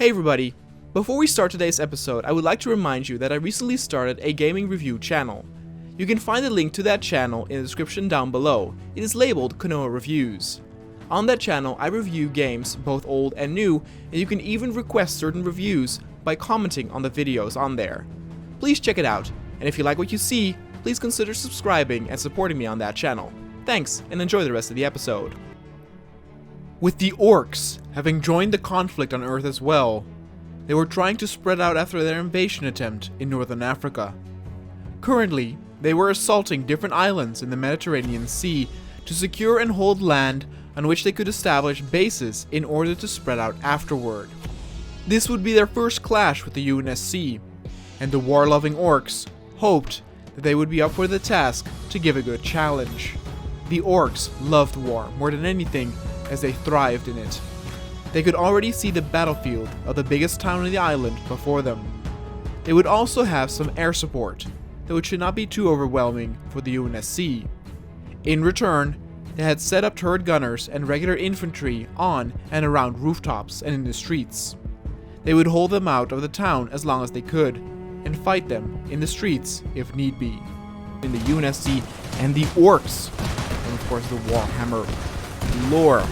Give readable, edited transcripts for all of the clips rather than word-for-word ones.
Hey everybody! Before we start today's episode, I would like to remind you that I recently started a gaming review channel. You can find the link to that channel in the description down below. It is labeled Konoha Reviews. On that channel, I review games, both old and new, and you can even request certain reviews by commenting on the videos on there. Please check it out, and if you like what you see, please consider subscribing and supporting me on that channel. Thanks, and enjoy the rest of the episode. With the Orks having joined the conflict on Earth as well, they were trying to spread out after their invasion attempt in northern Africa. Currently, they were assaulting different islands in the Mediterranean Sea to secure and hold land on which they could establish bases in order to spread out afterward. This would be their first clash with the UNSC, and the war-loving Orks hoped that they would be up for the task to give a good challenge. The Orks loved war more than anything, as they thrived in it. They could already see the battlefield of the biggest town on the island before them. They would also have some air support, though it should not be too overwhelming for the UNSC. In return, they had set up turret gunners and regular infantry on and around rooftops and in the streets. They would hold them out of the town as long as they could, and fight them in the streets if need be. In the UNSC and the Orks, and of course the Warhammer lore.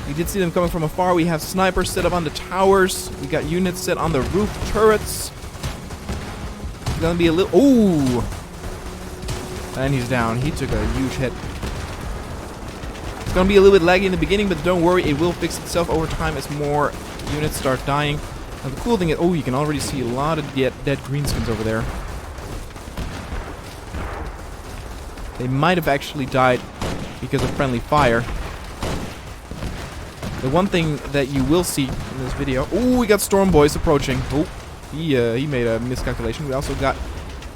We did see them coming from afar. We have snipers set up on the towers. We got units set on the roof turrets. It's gonna be a little... Ooh! And he's down. He took a huge hit. It's gonna be a little bit laggy in the beginning, but don't worry, it will fix itself over time as more units start dying. Now the cool thing is... Oh, you can already see a lot of dead greenskins over there. They might have actually died because of friendly fire. The one thing that you will see in this video... Oh, we got storm boys approaching. Oh, he made a miscalculation. We also got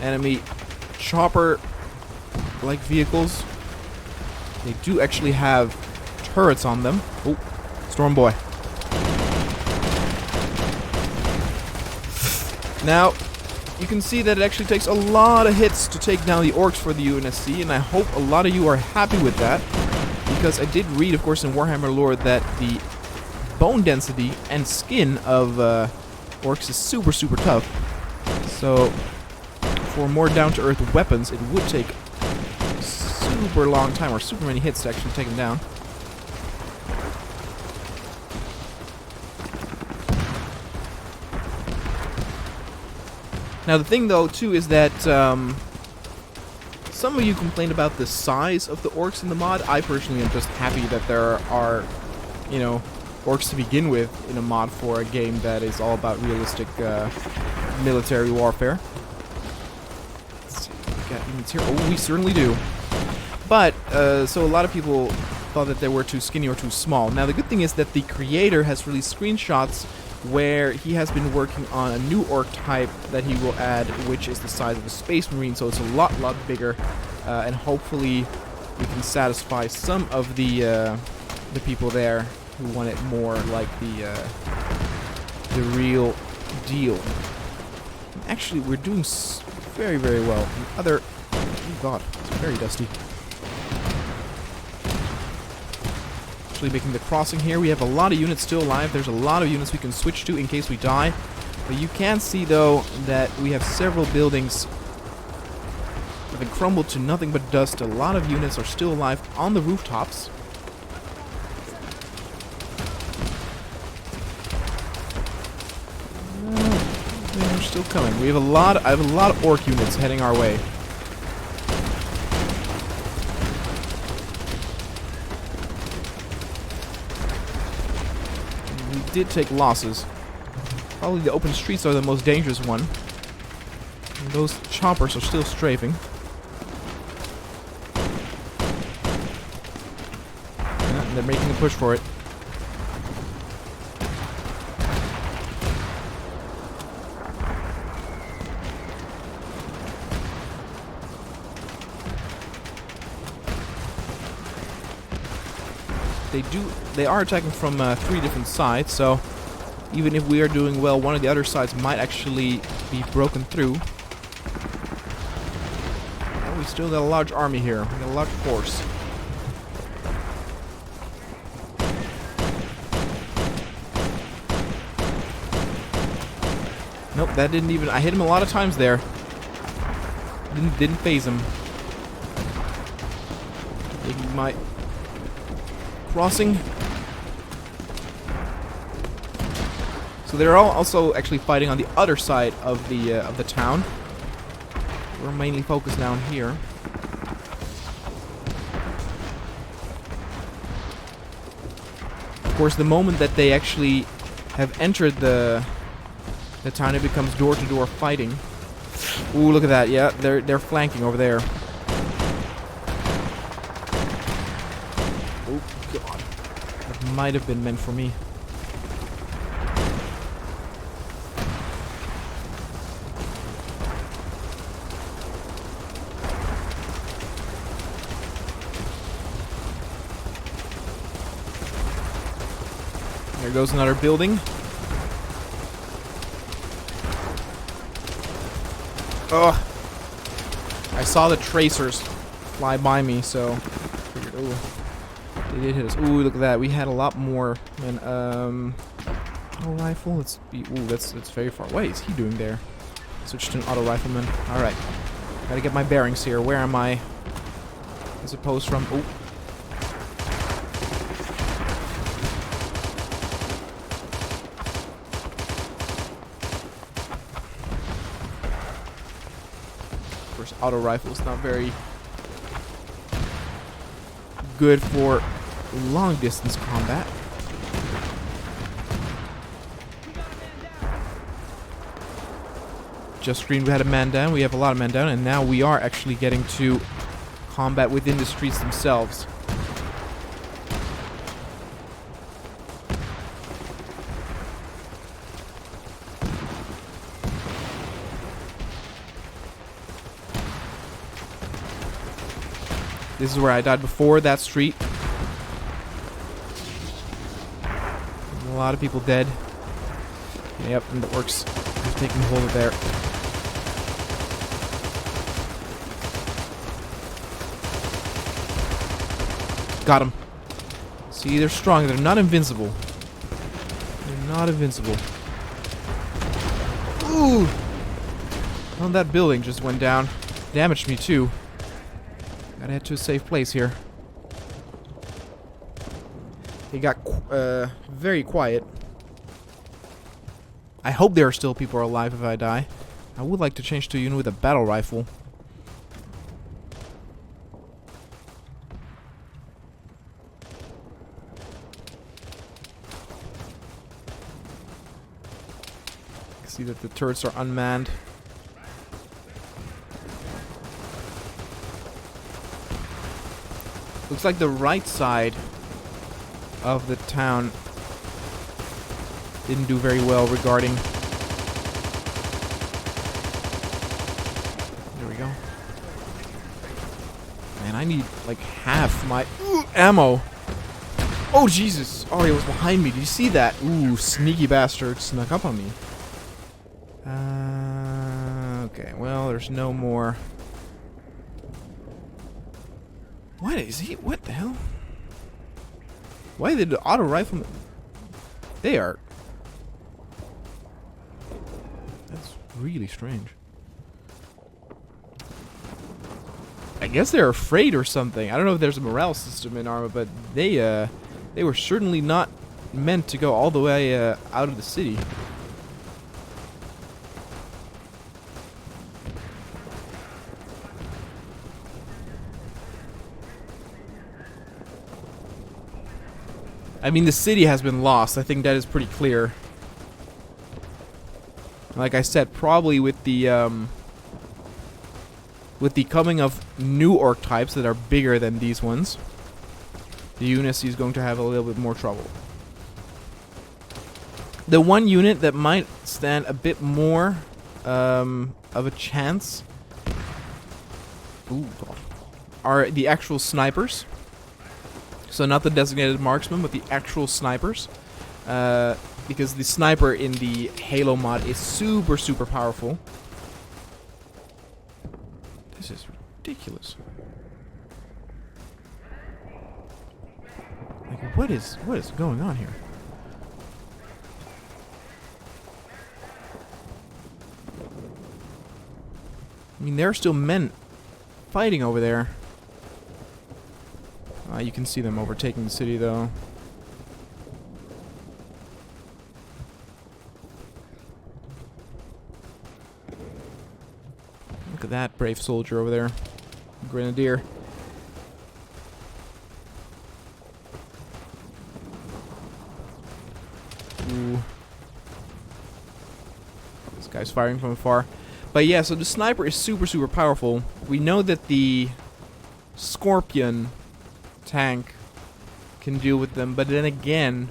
enemy chopper-like vehicles. They do actually have turrets on them. Oh, storm boy. Now, you can see that it actually takes a lot of hits to take down the Orks for the UNSC, and I hope a lot of you are happy with that, because I did read, of course, in Warhammer lore that the bone density and skin of Orks is super, super tough. So, for more down-to-earth weapons, it would take a super long time, or super many hits to actually take them down. Now the thing though too is that some of you complained about the size of the Orks in the mod. I personally am just happy that there are, you know, Orks to begin with in a mod for a game that is all about realistic military warfare. Let's see, we got units here. Oh, we certainly do. But so a lot of people thought that they were too skinny or too small. Now the good thing is that the creator has released screenshots where he has been working on a new Ork type that he will add, which is the size of a Space Marine, so it's a lot bigger, and hopefully we can satisfy some of the people there who want it more like the real deal. Actually, we're doing very, very well. The other... Oh god, it's very dusty. Making the crossing here. We have a lot of units still alive. There's a lot of units we can switch to in case we die. But you can see though that we have several buildings that have crumbled to nothing but dust. A lot of units are still alive on the rooftops. They're still coming. I have a lot of Ork units heading our way. Did take losses. Probably the open streets are the most dangerous one. And those choppers are still strafing. Yeah, and they're making a push for it. They are attacking from 3 different sides, so even if we are doing well, one of the other sides might actually be broken through. And we still got a large army here. We got a large force. Nope, that didn't even... I hit him a lot of times there. Didn't phase him. Taking my... crossing. So they're all also actually fighting on the other side of the town. We're mainly focused down here. Of course, the moment that they actually have entered the town, it becomes door-to-door fighting. Ooh, look at that! Yeah, they're flanking over there. Oh God, that might have been meant for me. There goes another building. Ugh. I saw the tracers fly by me, so figured, oh, they did hit us. Ooh, look at that. We had a lot more than auto rifle. Let's be. Ooh, that's very far. What is he doing there? Switch to an auto rifleman. All right, gotta get my bearings here. Where am I? As opposed from. Oh. Auto rifle is not very good for long distance combat. Just screen we had a man down, we have a lot of men down, and now we are actually getting to combat within the streets themselves. This is where I died before, that street. A lot of people dead. Yep, and the Orks have taken hold of there. Got him. See, they're strong. They're not invincible. They're not invincible. Ooh! Well, that building just went down. Damaged me, too. Gotta head to a safe place here. It got very quiet. I hope there are still people alive if I die. I would like to change to a unit with a battle rifle. See that the turrets are unmanned. Looks like the right side of the town didn't do very well regarding... There we go. Man, I need like half my ammo. Oh, Jesus. Oh, he was behind me. Did you see that? Ooh, sneaky bastard snuck up on me. Okay, well, there's no more... What is he? What the hell? Why did the auto rifleman... They are... That's really strange. I guess they're afraid or something. I don't know if there's a morale system in Arma, but they were certainly not meant to go all the way out of the city. I mean, the city has been lost. I think that is pretty clear. Like I said, probably with the coming of new orc types that are bigger than these ones, the UNSC is going to have a little bit more trouble. The one unit that might stand a bit more of a chance are the actual snipers. So not the designated marksman, but the actual snipers. Because the sniper in the Halo mod is super, super powerful. This is ridiculous. Like, what is going on here? I mean, there are still men fighting over there. You can see them overtaking the city, though. Look at that brave soldier over there. Grenadier. Ooh. This guy's firing from afar. But yeah, so the sniper is super powerful. We know that the Scorpion tank can deal with them, but then again,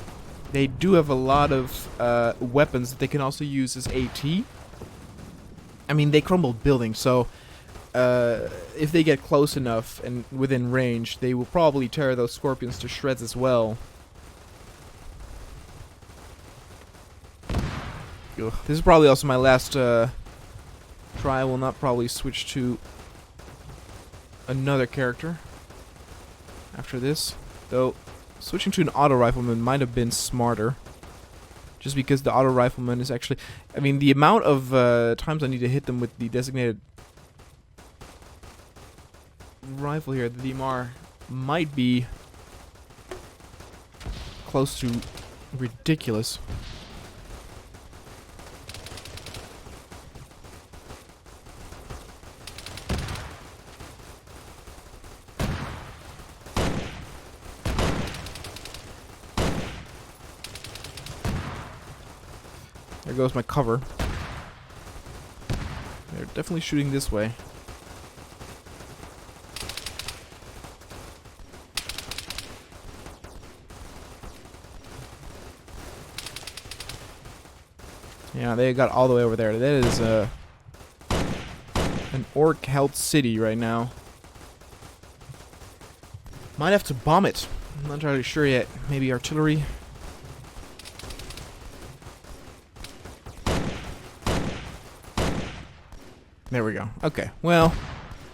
they do have a lot of weapons that they can also use as AT. I mean, they crumble buildings, so if they get close enough and within range, they will probably tear those Scorpions to shreds as well. Ugh. This is probably also my last try. I will not probably switch to another character after this, though switching to an auto rifleman might have been smarter, just because the auto rifleman is actually, I mean, the amount of times I need to hit them with the designated rifle here, the DMR, might be close to ridiculous. There goes my cover. They're definitely shooting this way. Yeah, they got all the way over there. That is an orc-held city right now. Might have to bomb it. I'm not entirely sure yet. Maybe artillery. There we go. Okay, well,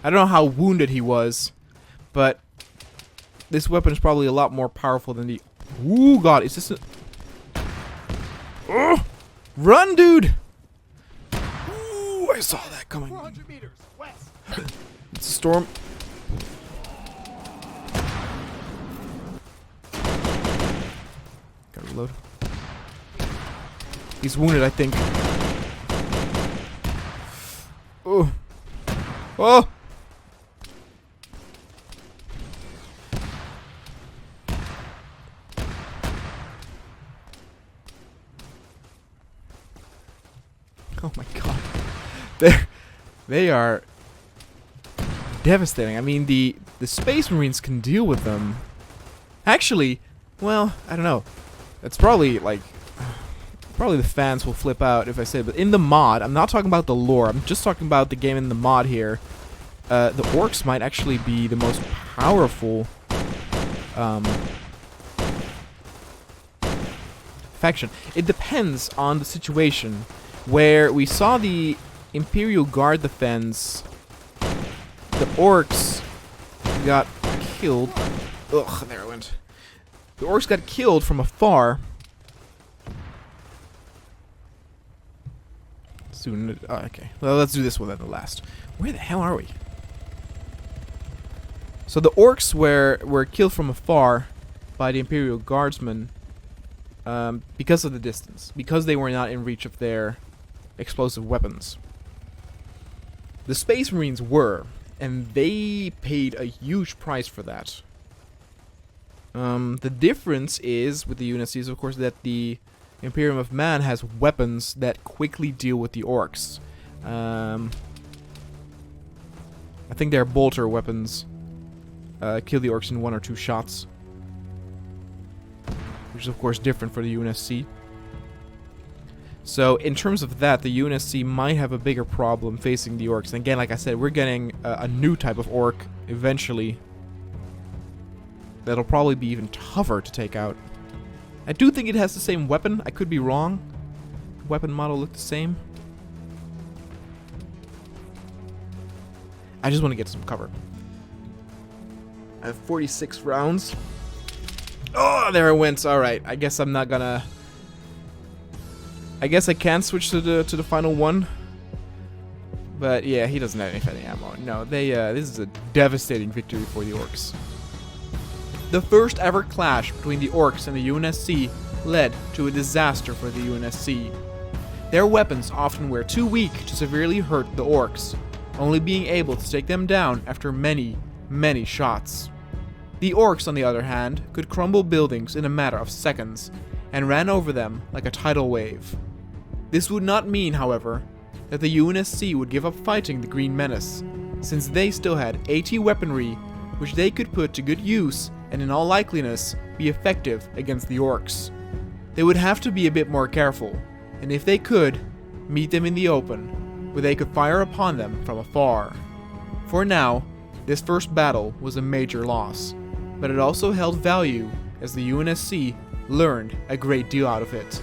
I don't know how wounded he was, but this weapon is probably a lot more powerful than the... Ooh, God, is this a... Oh! Run, dude! Ooh, I saw that coming. 400 meters west. It's a storm. Gotta reload. He's wounded, I think. Oh. Oh. Oh my God. They are devastating. I mean, the Space Marines can deal with them. Actually, well, I don't know. It's probably like probably the fans will flip out if I say it, but in the mod, I'm not talking about the lore, I'm just talking about the game in the mod here. The Orks might actually be the most powerful faction. It depends on the situation. Where we saw the Imperial Guard defense, the Orks got killed. Ugh, there it went. The Orks got killed from afar. Soon. Oh, okay. Well, let's do this one at the last. Where the hell are we? So the Orks were killed from afar by the Imperial Guardsmen because of the distance, because they were not in reach of their explosive weapons. The Space Marines were, and they paid a huge price for that. The difference is with the UNSC is, of course, that the Imperium of Man has weapons that quickly deal with the Orks. I think their bolter weapons kill the Orks in 1 or 2 shots, which is of course different for the UNSC. So in terms of that, the UNSC might have a bigger problem facing the Orks. And again, like I said, we're getting a new type of Ork eventually that'll probably be even tougher to take out. I do think it has the same weapon. I could be wrong. The weapon model looked the same. I just want to get some cover. I have 46 rounds. Oh, there it went. Alright, I guess I'm not gonna... I guess I can switch to the final one. But yeah, he doesn't have any fighting ammo. No, this is a devastating victory for the Orks. The first ever clash between the Orks and the UNSC led to a disaster for the UNSC. Their weapons often were too weak to severely hurt the Orks, only being able to take them down after many, many shots. The Orks, on the other hand, could crumble buildings in a matter of seconds, and ran over them like a tidal wave. This would not mean, however, that the UNSC would give up fighting the Green Menace, since they still had AT weaponry which they could put to good use and in all likeliness be effective against the Orks. They would have to be a bit more careful, and if they could, meet them in the open, where they could fire upon them from afar. For now, this first battle was a major loss, but it also held value as the UNSC learned a great deal out of it.